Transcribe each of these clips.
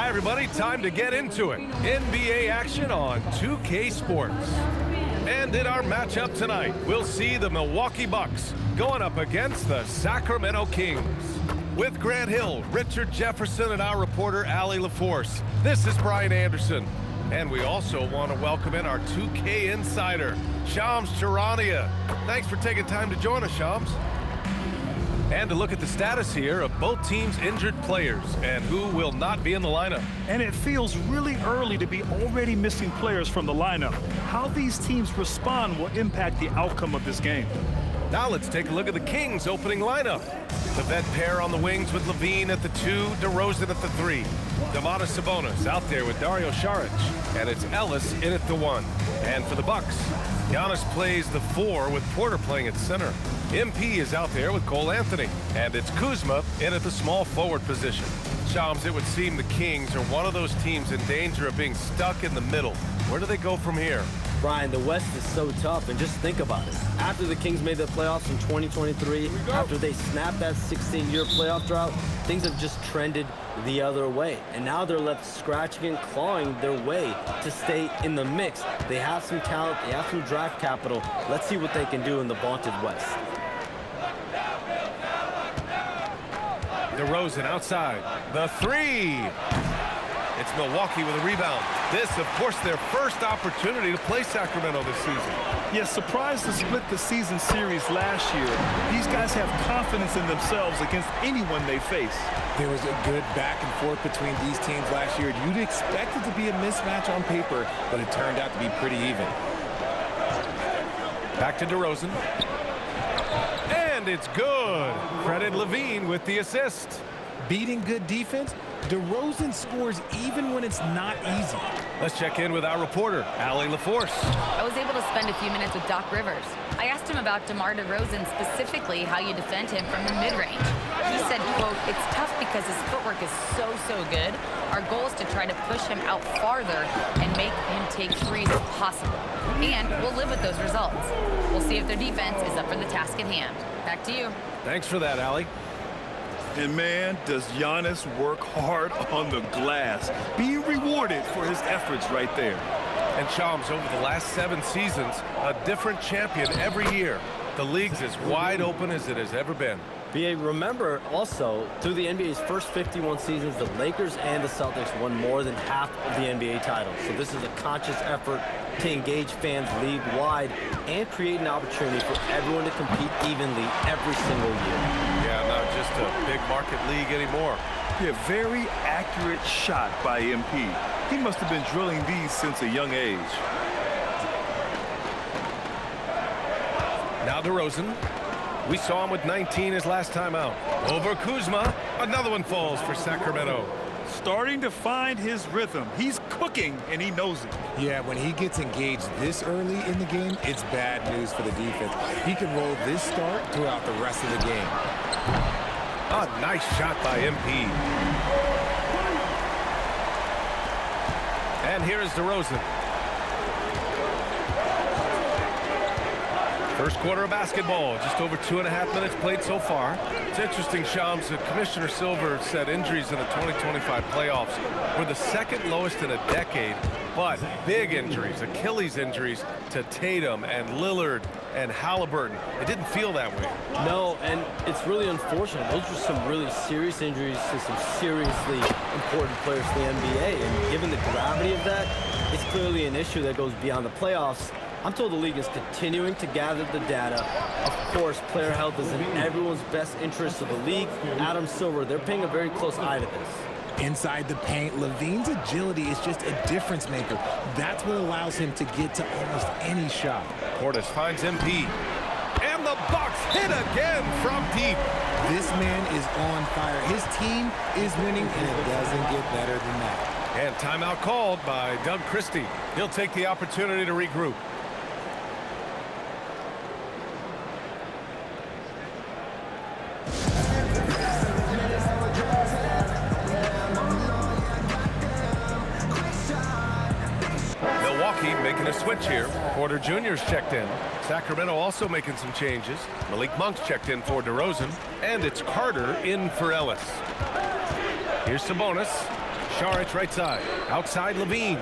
right, everybody, time to get into it. NBA action on 2K Sports. And in our matchup tonight, we'll see the Milwaukee Bucks going up against the Sacramento Kings. With Grant Hill, Richard Jefferson, and our reporter, Allie LaForce, this is Brian Anderson. And we also want to welcome in our 2K insider, Shams Charania. Thanks for taking time to join us, Shams. And to look at the status here of both teams' injured players and who will not be in the lineup. And it feels really early to be already missing players from the lineup. How these teams respond will impact the outcome of this game. Now let's take a look at the Kings' opening lineup. The vet pair on the wings with LaVine at the 2, DeRozan at the 3. Domantas Sabonis out there with Dario Saric. And it's Ellis in at the 1. And for the Bucks, Giannis plays the 4 with Porter playing at center. MP is out there with Cole Anthony. And it's Kuzma in at the small forward position. Shams, it would seem the Kings are one of those teams in danger of being stuck in the middle. Where do they go from here? Brian, the West is so tough, and just think about it. After the Kings made the playoffs in 2023, after they snapped that 16-year playoff drought, things have just trended the other way. And now they're left scratching and clawing their way to stay in the mix. They have some talent, they have some draft capital. Let's see what they can do in the vaunted West. DeRozan outside. The 3. It's Milwaukee with a rebound. This, of course, their first opportunity to play Sacramento this season. Yes, surprised to split the season series last year. These guys have confidence in themselves against anyone they face. There was a good back and forth between these teams last year. You'd expect it to be a mismatch on paper, but it turned out to be pretty even. Back to DeRozan. And it's good. Credit LaVine with the assist. Beating good defense, DeRozan scores even when it's not easy. Let's check in with our reporter, Allie LaForce. I was able to spend a few minutes with Doc Rivers. I asked him about DeMar DeRozan, specifically how you defend him from the mid-range. He said, quote, "It's tough because his footwork is so good. Our goal is to try to push him out farther and make him take threes if possible. And we'll live with those results. We'll see if their defense is up for the task at hand." Back to you. Thanks for that, Allie. And man, does Giannis work hard on the glass. Being rewarded for his efforts right there. And Shams, over the last 7 seasons, a different champion every year. The league's as wide open as it has ever been. BA, remember also, through the NBA's first 51 seasons, the Lakers and the Celtics won more than half of the NBA titles. So this is a conscious effort to engage fans league-wide and create an opportunity for everyone to compete evenly every single year. Yeah, not just a big market league anymore. Yeah, very accurate shot by MP. He must have been drilling these since a young age. Now DeRozan. We saw him with 19 his last time out. Over Kuzma. Another one falls for Sacramento. Starting to find his rhythm. He's cooking, and he knows it. Yeah, when he gets engaged this early in the game, it's bad news for the defense. He can roll this start throughout the rest of the game. A nice shot by MP. And here is DeRozan. First quarter of basketball, just over 2.5 minutes played so far. It's interesting, Shams, Commissioner Silver said injuries in the 2025 playoffs were the second lowest in a decade, but big injuries, Achilles injuries to Tatum and Lillard and Halliburton. It didn't feel that way. No, and it's really unfortunate. Those were some really serious injuries to some seriously important players in the NBA, and given the gravity of that, it's clearly an issue that goes beyond the playoffs. I'm told the league is continuing to gather the data. Of course, player health is in everyone's best interest of the league. Adam Silver, they're paying a very close eye to this. Inside the paint, LaVine's agility is just a difference maker. That's what allows him to get to almost any shot. Portis finds MP. And the Bucks hit again from deep. This man is on fire. His team is winning, and it doesn't get better than that. And timeout called by Doug Christie. He'll take the opportunity to regroup. Making a switch here. Porter Jr.'s checked in. Sacramento also making some changes. Malik Monk's checked in for DeRozan. And it's Carter in for Ellis. Here's Sabonis. Saric right side. Outside Levine.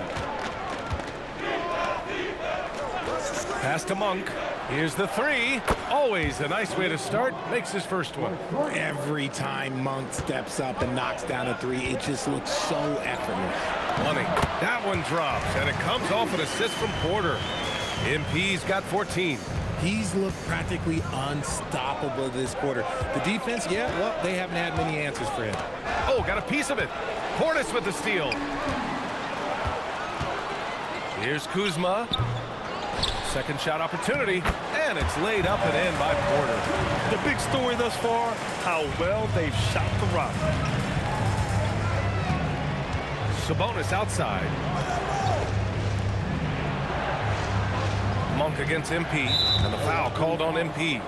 Pass to Monk. Here's the three. Always a nice way to start. Makes his first one. Every time Monk steps up and knocks down a three, it just looks so effortless. Money. That one drops, and it comes off an assist from Porter. MP's got 14. He's looked practically unstoppable this quarter. The defense, yeah, well, they haven't had many answers for him. Oh, got a piece of it. Portis with the steal. Here's Kuzma. Second shot opportunity, and it's laid up and in by Porter. The big story thus far, how well they've shot the rock. Sabonis outside. Monk against MP, and the foul called on MP.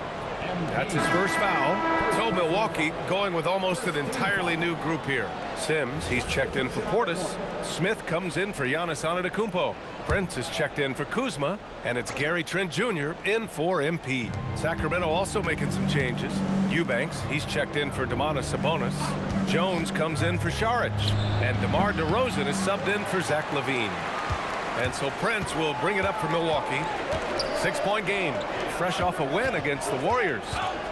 That's his first foul. So Milwaukee going with almost an entirely new group here. Sims, he's checked in for Portis. Smith comes in for Giannis Antetokounmpo. Prince is checked in for Kuzma, and it's Gary Trent Jr. in for MP. Sacramento also making some changes. Eubanks, he's checked in for Domantas Sabonis. Jones comes in for Saric, and DeMar DeRozan is subbed in for Zach LaVine. And so Prince will bring it up for Milwaukee. 6-point game, fresh off a win against the Warriors.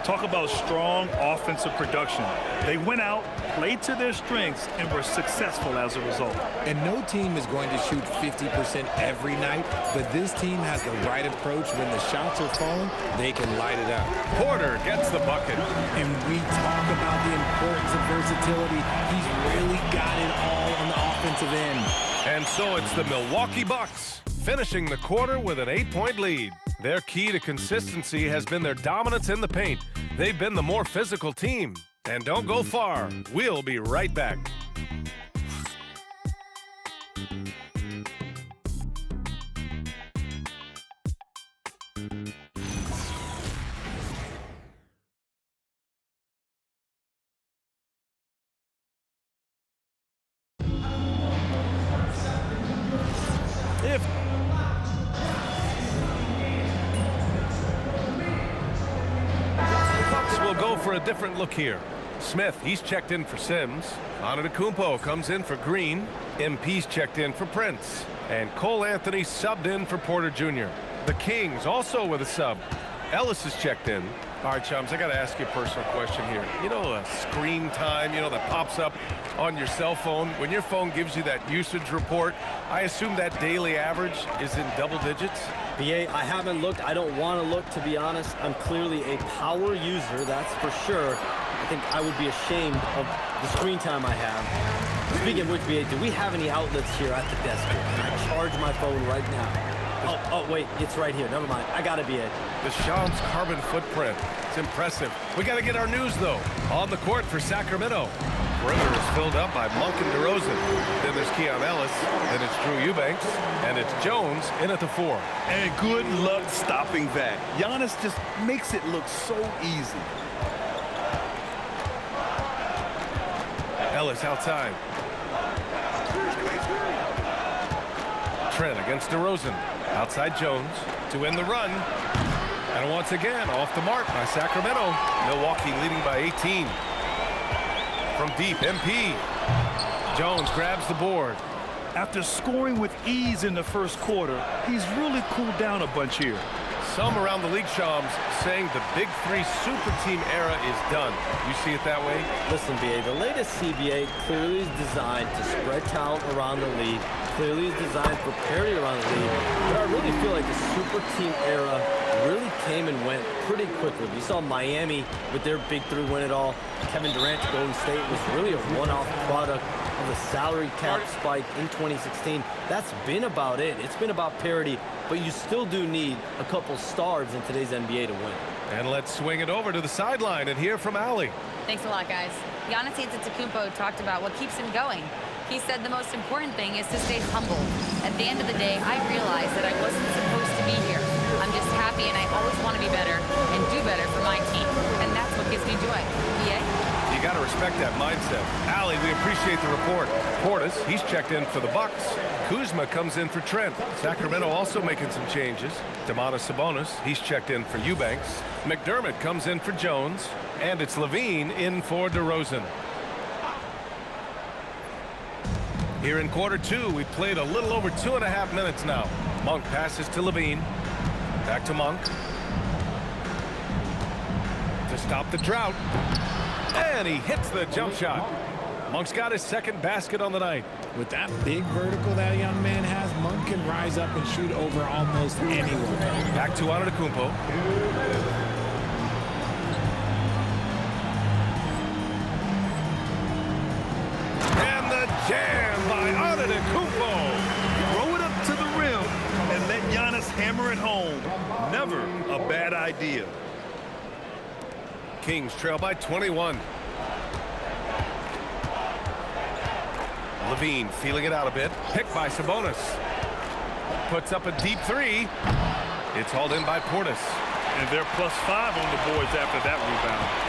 Talk about strong offensive production. They went out, played to their strengths, and were successful as a result. And no team is going to shoot 50% every night, but this team has the right approach. When the shots are falling, they can light it up. Porter gets the bucket. And we talk about the importance of versatility. He's really got it all on the offensive end. And so it's the Milwaukee Bucks finishing the quarter with an 8-point lead. Their key to consistency has been their dominance in the paint. They've been the more physical team. And don't go far. We'll be right back. We'll go for a different look here. Smith, he's checked in for Sims. Antetokounmpo comes in for Green. MP's checked in for Prince. And Cole Anthony subbed in for Porter Jr. The Kings also with a sub. Ellis is checked in. All right, chums, I got to ask you a personal question here. You know, screen time, that pops up on your cell phone. When your phone gives you that usage report, I assume that daily average is in double digits? BA, I haven't looked. I don't want to look, to be honest. I'm clearly a power user, that's for sure. I think I would be ashamed of the screen time I have. Speaking of which, BA, do we have any outlets here at the desk? Can I charge my phone right now? Oh, wait, it's right here. Never mind. I got to be it. The Shams carbon footprint. It's impressive. We got to get our news, though. On the court for Sacramento. Perimeter is filled up by Monk and DeRozan. Then there's Keon Ellis. Then it's Drew Eubanks. And it's Jones in at the 4. And good luck stopping that. Giannis just makes it look so easy. Ellis outside. Trent against DeRozan. Outside Jones to win the run. And once again, off the mark by Sacramento. Milwaukee leading by 18. From deep, MP. Jones grabs the board. After scoring with ease in the first quarter, he's really cooled down a bunch here. Some around the league, Shams, saying the Big Three super team era is done. You see it that way? Listen, BA, the latest CBA clearly is designed to spread talent around the league, clearly is designed for parity around the league, but I really feel like the super team era really came and went pretty quickly. You saw Miami with their Big Three win it all. Kevin Durant to Golden State was really a one-off product of the salary cap spike in 2016. That's been about it. It's been about parity, but you still do need a couple stars in today's NBA to win. And let's swing it over to the sideline and hear from Allie. Thanks a lot, guys. Giannis Antetokounmpo talked about what keeps him going. He said the most important thing is to stay humble. At the end of the day, I realized that I wasn't supposed to be here. I'm just happy, and I always want to be better and do better for my team. And that's what gives me joy. BA? You got to respect that mindset. Allie, we appreciate the report. Portis, he's checked in for the Bucks. Kuzma comes in for Trent. Sacramento also making some changes. Domantas Sabonis, he's checked in for Eubanks. McDermott comes in for Jones. And it's Levine in for DeRozan. Here in quarter two, we've played a little over 2.5 minutes now. Monk passes to Levine. Back to Monk. To stop the drought. And he hits the jump shot. Monk's got his second basket on the night. With that big vertical that young man has, Monk can rise up and shoot over almost anyone. Back to Antetokounmpo. And the jam by Antetokounmpo. Throw it up to the rim and let Giannis hammer it home. Never a bad idea. Kings trail by 21. Levine feeling it out a bit. Picked by Sabonis. Puts up a deep three. It's hauled in by Portis. And they're +5 on the boards after that rebound.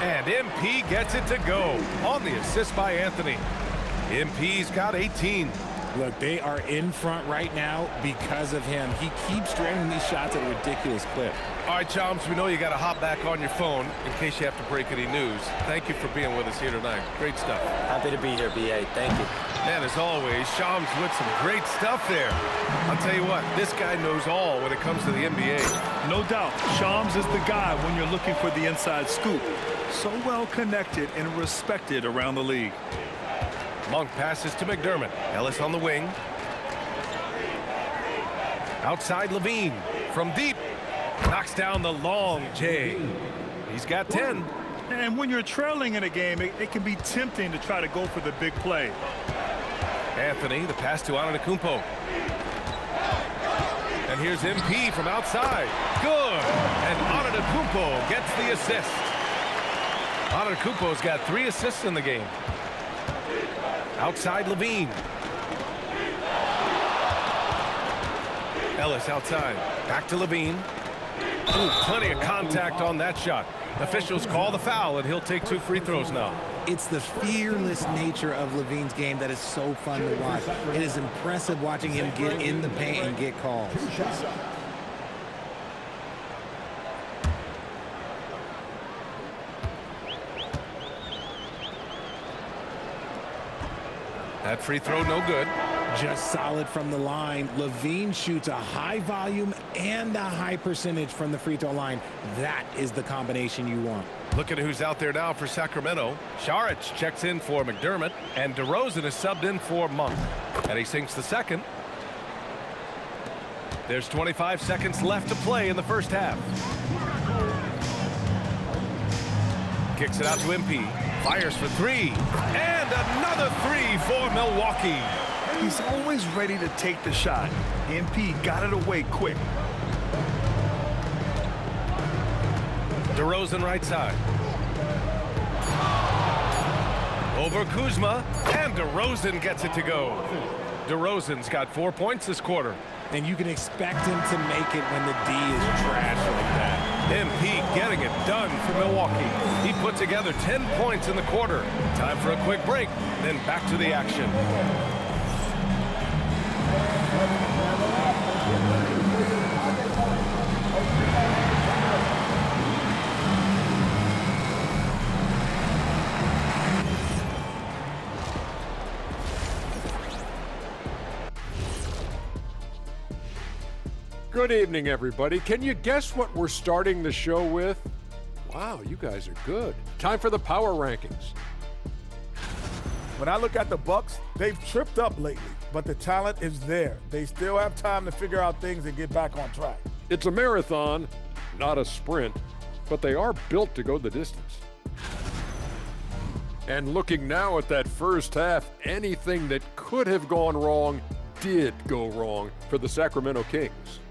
And MP gets it to go on the assist by Anthony. MP's got 18. Look, they are in front right now because of him. He keeps draining these shots at a ridiculous clip. All right, Chomps, we know you got to hop back on your phone in case you have to break any news. Thank you for being with us here tonight. Great stuff. Happy to be here, BA. Thank you. And as always, Shams with some great stuff there. I'll tell you what, this guy knows all when it comes to the NBA. No doubt, Shams is the guy when you're looking for the inside scoop. So well connected and respected around the league. Monk passes to McDermott. Ellis on the wing. Outside Levine. From deep. Knocks down the long J. He's got 10. And when you're trailing in a game, it can be tempting to try to go for the big play. Anthony, the pass to Antetokounmpo. And here's MP from outside. Good. And Antetokounmpo gets the assist. Antetokounmpo's got 3 assists in the game. Outside Levine. Ellis outside. Back to Levine. Ooh, plenty of contact on that shot. Officials call the foul, and he'll take 2 free throws now. It's the fearless nature of Levine's game that is so fun to watch. It is impressive watching him get in the paint and get calls. That free throw no good. Just solid from the line. Levine shoots a high volume and a high percentage from the free throw line. That is the combination you want. Look at who's out there now for Sacramento. Saric checks in for McDermott, and DeRozan is subbed in for Monk. And he sinks the second. There's 25 seconds left to play in the first half. Kicks it out to MP. Fires for 3. And another 3 for Milwaukee. He's always ready to take the shot. MP got it away quick. DeRozan right side. Over Kuzma, and DeRozan gets it to go. DeRozan's got 4 points this quarter. And you can expect him to make it when the D is trash like that. MP getting it done for Milwaukee. He put together 10 points in the quarter. Time for a quick break, then back to the action. Good evening, everybody. Can you guess what we're starting the show with? Wow, you guys are good. Time for the power rankings. When I look at the Bucks, they've tripped up lately, but the talent is there. They still have time to figure out things and get back on track. It's a marathon, not a sprint, but they are built to go the distance. And looking now at that first half, anything that could have gone wrong did go wrong for the Sacramento Kings.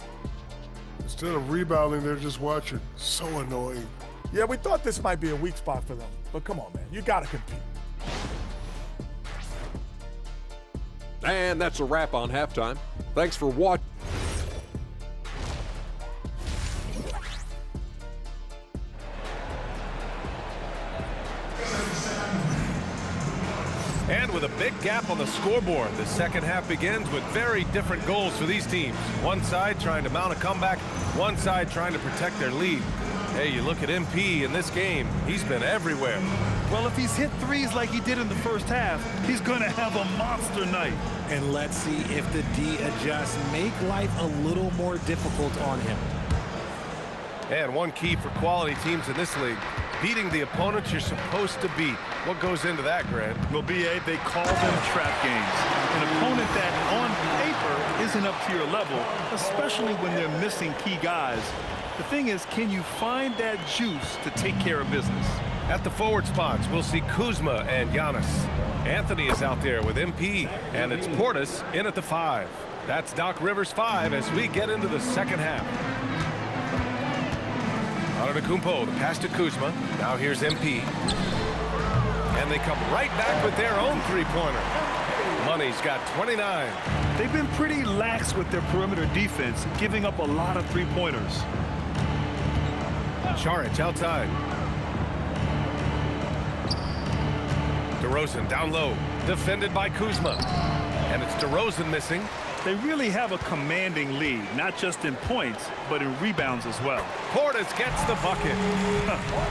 Instead of rebounding, they're just watching. So annoying. Yeah, we thought this might be a weak spot for them, but come on, man. You got to compete. And that's a wrap on halftime. Thanks for watching. And with a big gap on the scoreboard, the second half begins with very different goals for these teams. One side trying to mount a comeback, one side trying to protect their lead. Hey, you look at MP in this game, he's been everywhere. Well, if he's hit threes like he did in the first half, he's going to have a monster night. And let's see if the D adjusts, make life a little more difficult on him. And one key for quality teams in this league, beating the opponents you're supposed to beat. What goes into that, Grant? Well, B.A., they call them trap games. An opponent that, on paper, isn't up to your level, especially when they're missing key guys. The thing is, can you find that juice to take care of business? At the forward spots, we'll see Kuzma and Giannis. Anthony is out there with MP, and it's Portis in at the 5. That's Doc Rivers' 5 as we get into the second half. Antetokounmpo, the pass to Kuzma. Now here's MP. And they come right back with their own three-pointer. Money's got 29. They've been pretty lax with their perimeter defense, giving up a lot of three-pointers. Saric outside. DeRozan down low, defended by Kuzma. And it's DeRozan missing. They really have a commanding lead, not just in points, but in rebounds as well. Portis gets the bucket.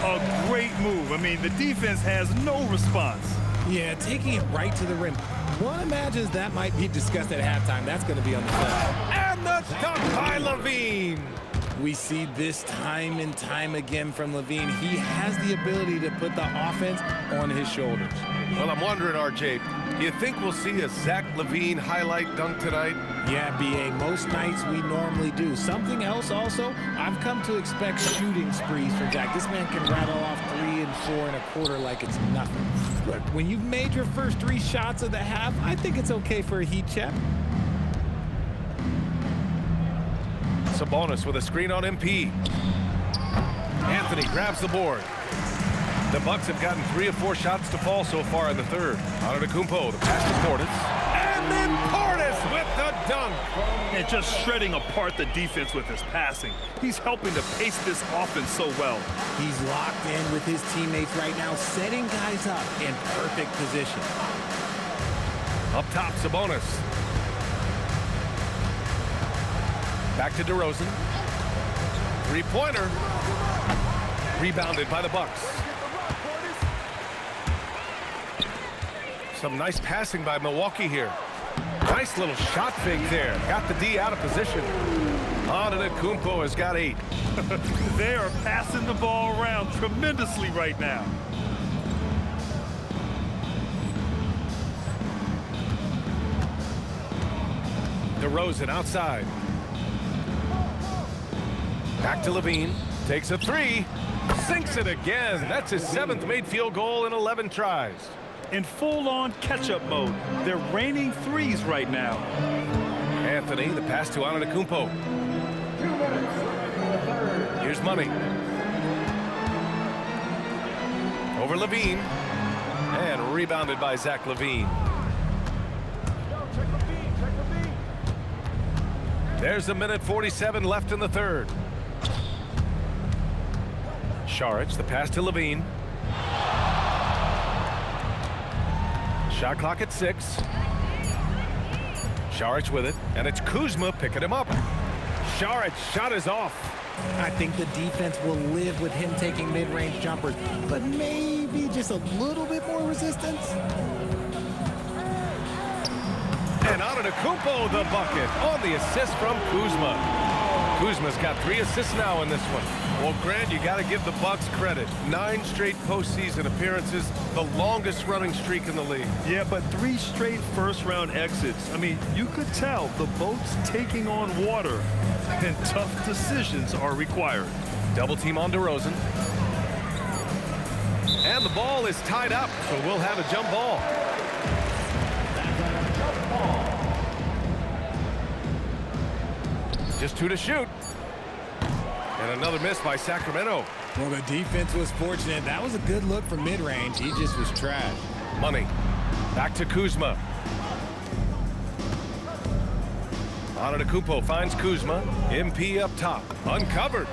A great move. I mean, the defense has no response. Yeah, taking it right to the rim. One imagines that might be discussed at halftime. That's going to be on the film. And the dunk by LaVine. We see this time and time again from LaVine. He has the ability to put the offense on his shoulders. Well, I'm wondering, RJ, do you think we'll see a Zach LaVine highlight dunk tonight? Yeah, B.A., most nights we normally do. Something else also, I've come to expect shooting sprees from Zach. This man can rattle off 3 and 4 and a quarter like it's nothing. Look, when you've made your first 3 shots of the half, I think it's okay for a heat check. Sabonis with a screen on MP. Anthony grabs the board. The Bucks have gotten 3 of 4 shots to fall so far in the third. Antetokounmpo, the pass to Portis. And then Portis with the dunk. And just shredding apart the defense with his passing. He's helping to pace this offense so well. He's locked in with his teammates right now, setting guys up in perfect position. Up top, Sabonis. Back to DeRozan. 3-pointer. Rebounded by the Bucks. Some nice passing by Milwaukee here. Nice little shot fake there. Got the D out of position. Antetokounmpo has got 8. They are passing the ball around tremendously right now. DeRozan outside. Back to LaVine. Takes a 3. Sinks it again. That's his 7th made field goal in 11 tries. In full-on catch-up mode. They're raining threes right now. Anthony, the pass to Antetokounmpo. Here's Money. Over LaVine. And rebounded by Zach LaVine. There's a minute 47 left in the third. Saric, the pass to LaVine. Shot clock at 6. Saric with it, and it's Kuzma picking him up. Saric shot is off. I think the defense will live with him taking mid-range jumpers, but maybe just a little bit more resistance. And Antetokounmpo the bucket on the assist from Kuzma. Kuzma's got 3 assists now in this one. Well, Grant, you got to give the Bucks credit. 9 straight postseason appearances, the longest running streak in the league. Yeah, but 3 straight first-round exits. I mean, you could tell the boat's taking on water, and tough decisions are required. Double team on DeRozan. And the ball is tied up, so we'll have a jump ball. Just 2 to shoot. And another miss by Sacramento. Well, the defense was fortunate. That was a good look from mid-range. He just was trash. Money. Back to Kuzma. Antetokounmpo finds Kuzma. MP up top. Uncovered.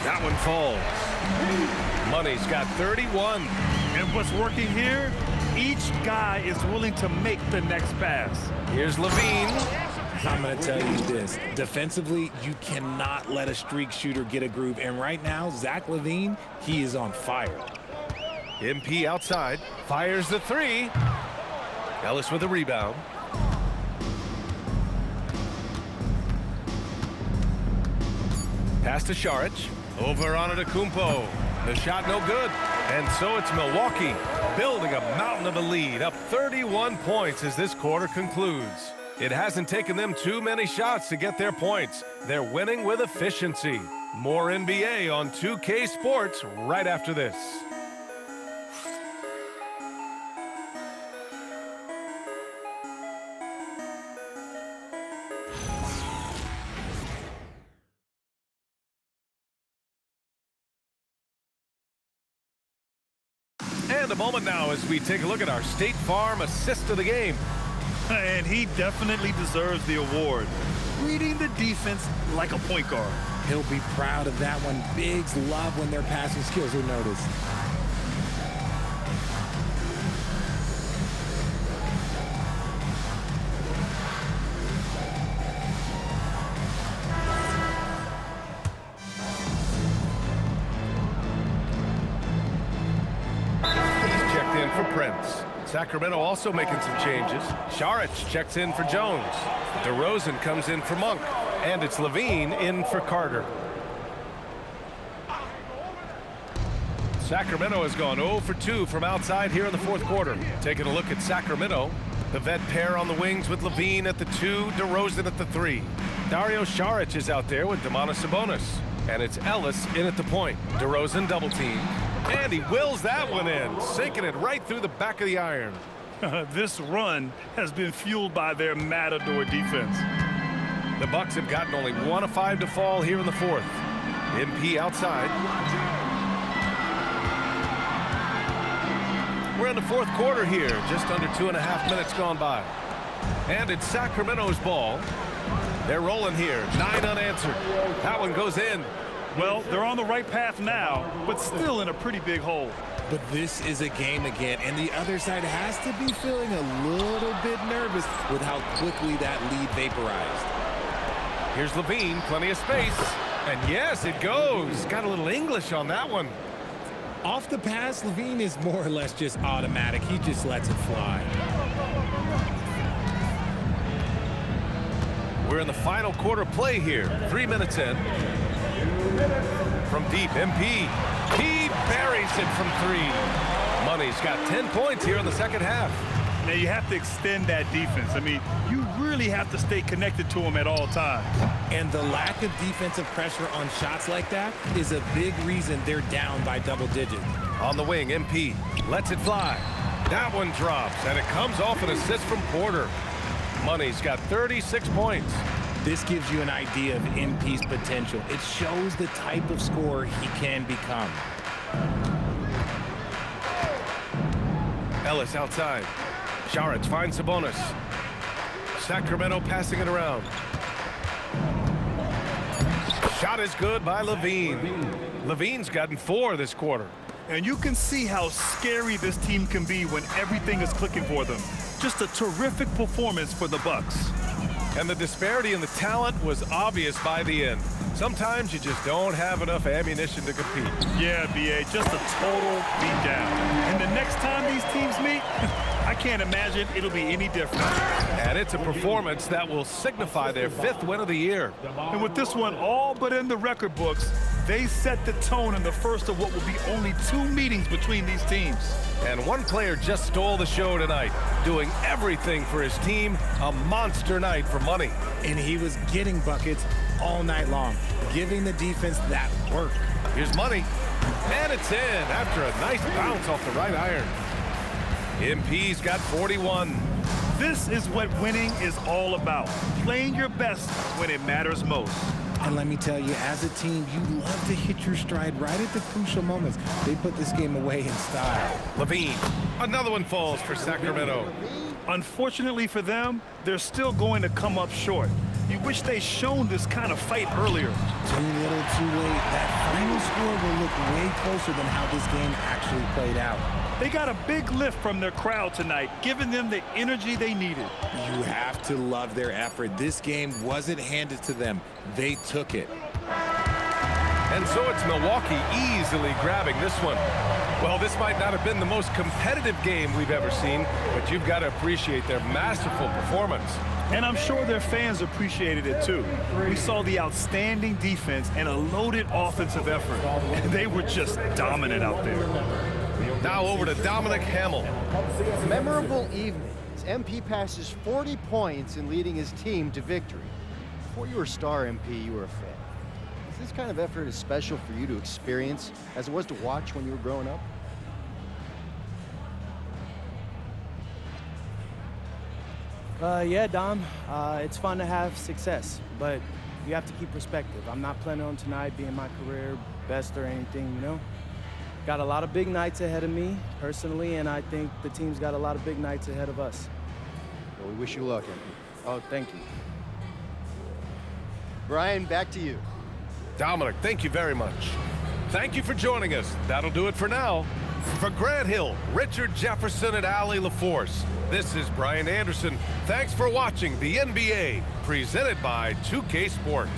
That one falls. Money's got 31. And what's working here? Each guy is willing to make the next pass. Here's LaVine. I'm going to tell you this. Defensively, you cannot let a streak shooter get a groove. And right now, Zach LaVine, he is on fire. MP outside, fires the three. Ellis with a rebound. Pass to Šarić. Over on Antetokounmpo. The shot no good. And so it's Milwaukee building a mountain of a lead, up 31 points as this quarter concludes. It hasn't taken them too many shots to get their points. They're winning with efficiency. More NBA on 2K Sports right after this. And a moment now as we take a look at our State Farm assist of the game. And he definitely deserves the award. Reading the defense like a point guard. He'll be proud of that one. Bigs love when their passing skills are noticed. He's checked in for Prince. Sacramento also making some changes. Šarić checks in for Jones. DeRozan comes in for Monk. And it's LaVine in for Carter. Sacramento has gone 0 for 2 from outside here in the fourth quarter. Taking a look at Sacramento. The vet pair on the wings with LaVine at the 2, DeRozan at the 3. Dario Šarić is out there with Domantas Sabonis. And it's Ellis in at the point. DeRozan double team. And he wills that one in, sinking it right through the back of the iron. This run has been fueled by their matador defense. The Bucks have gotten only 1 of 5 to fall here in the fourth. MP outside. We're in the fourth quarter here, just under 2.5 minutes gone by. And it's Sacramento's ball. They're rolling here, 9 unanswered. That one goes in. Well, they're on the right path now, but still in a pretty big hole. But this is a game again, and the other side has to be feeling a little bit nervous with how quickly that lead vaporized. Here's LaVine, plenty of space. And yes, it goes. Got a little English on that one. Off the pass, LaVine is more or less just automatic. He just lets it fly. We're in the final quarter play here. 3 minutes in. From deep, MP. He buries it from 3. Money's got 10 points here in the second half. Now you have to extend that defense. I mean, you really have to stay connected to them at all times. And the lack of defensive pressure on shots like that is a big reason they're down by double digits. On the wing, MP lets it fly. That one drops, and it comes off an assist from Porter. Money's got 36 points. This gives you an idea of MP's potential. It shows the type of scorer he can become. Ellis outside. Šarić finds Sabonis. Sacramento passing it around. Shot is good by LaVine. LaVine's gotten 4 this quarter. And you can see how scary this team can be when everything is clicking for them. Just a terrific performance for the Bucks. And the disparity in the talent was obvious by the end. Sometimes you just don't have enough ammunition to compete. Yeah, B.A., just a total beatdown. And the next time these teams meet, I can't imagine it'll be any different. And it's a performance that will signify their 5th win of the year. And with this one all but in the record books, they set the tone in the first of what will be only 2 meetings between these teams. And one player just stole the show tonight, doing everything for his team, a monster night for Money. And he was getting buckets all night long, giving the defense that work. Here's Money, and it's in after a nice bounce off the right iron. MP's got 41. This is what winning is all about, playing your best when it matters most. And let me tell you, as a team, you love to hit your stride right at the crucial moments. They put this game away in style. LaVine, another one falls for Sacramento. Unfortunately for them, they're still going to come up short. You wish they'd shown this kind of fight earlier. Too little, too late. That final score will look way closer than how this game actually played out. They got a big lift from their crowd tonight, giving them the energy they needed. You have to love their effort. This game wasn't handed to them. They took it. And so it's Milwaukee easily grabbing this one. Well, this might not have been the most competitive game we've ever seen, but you've got to appreciate their masterful performance. And I'm sure their fans appreciated it too. We saw the outstanding defense and a loaded offensive effort. And they were just dominant out there. Now over to Dominic Hamill. Memorable evening as MP passes 40 points in leading his team to victory. Before you were a star MP, you were a fan. Is this kind of effort as special for you to experience as it was to watch when you were growing up? Yeah, Dom. It's fun to have success, but you have to keep perspective. I'm not planning on tonight being my career best or anything, you know? Got a lot of big nights ahead of me, personally, and I think the team's got a lot of big nights ahead of us. Well, we wish you luck, MP. Oh, thank you. Brian, back to you. Dominic, thank you very much. Thank you for joining us. That'll do it for now. For Grant Hill, Richard Jefferson, and Allie LaForce, this is Brian Anderson. Thanks for watching the NBA, presented by 2K Sports.